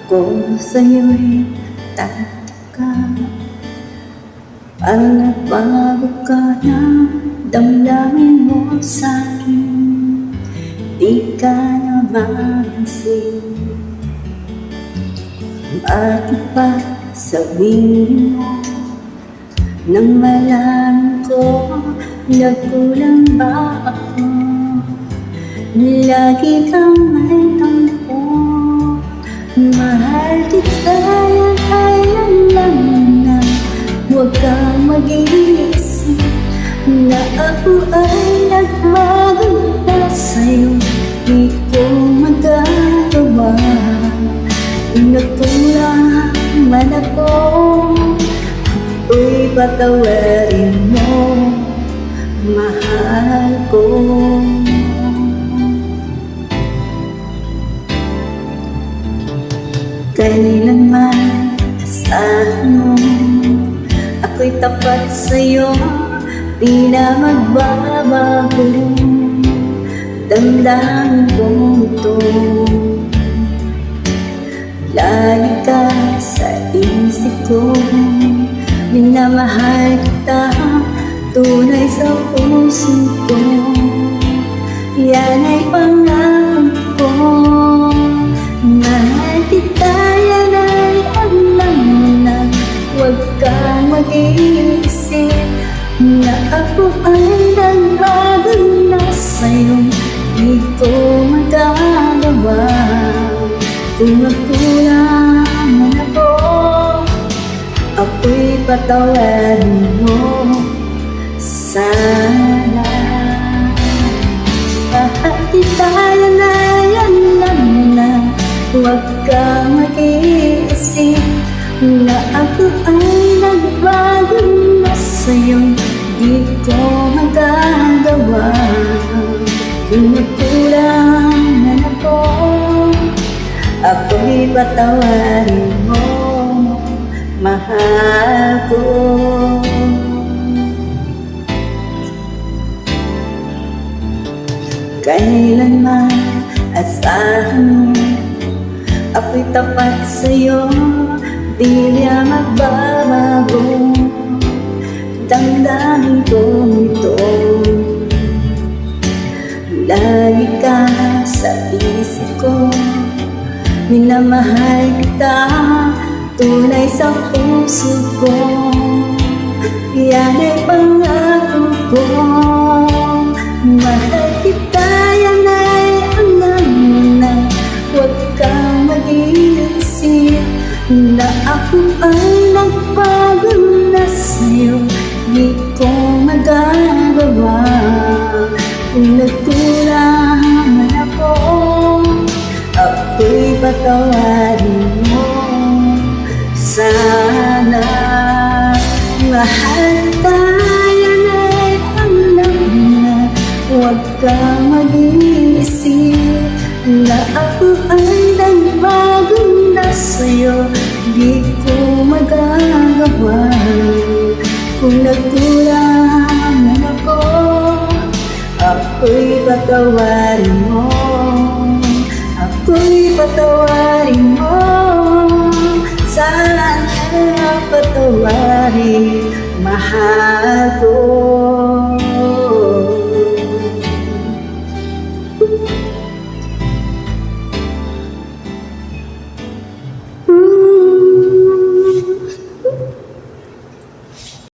Ako sa'yo'y tataka, parang nagbago ka na. Damdamin mo sa'kin, di ka na mapansin. Bakit pa sabihin mo nang malaman ko, nagkulang ba ako? Lagi kang may tampo. Mahal kita, kailan lang na huwag kang mag-iisip na ako ay nagbago na sa'yo. Di ko magagawa kung nagkulang man ako, ako'y patawarin mo, mahal ko. Kailanman asahan mo, ako'y tapat sa'yo, di na magbabago. Damdamin ko ito, lagi ka sa isip ko. Minamahal kita, tunay sa puso ko. Yan ay pangako ko. Mahal kita, yan ay alam mo na. Huwag kang mag-iisip na ako ay nagbago na sa'yo. Di ko magagawa kung nagkulang man ako, ako'y patawarin mo sana. Mahal kita, yan ay alam mo na. Huwag kang mag-iisip na ako ay nagbago na sa'yo. Di ko magagawa kung nagkulang man ako, ako'y patawarin mo, mahal ko. Kailanman asahan mo, ako'y tapat sa'yo, di niya magbabago. Damdamin ko ito, lagi ka sa isip ko. Minamahal kita, tunay sa puso ko. Yan ay pangako ko. Mahal kita, yan ay alam mo na. Huwag kang mag-iisip na ako ay nagbago na sa'yo. Di ko magagawa kung nagkulang man ako, ako'y patawarin mo sana. Mahal kita, yan ay alam mo na. Huwag kang mag-iisip na ako ay nagbago na sa'yo. Di ko magagawa kung nagkulang man ako, ako'y patawarin mo, ako'y patawarin mo. Sana patawarin, mahal ko.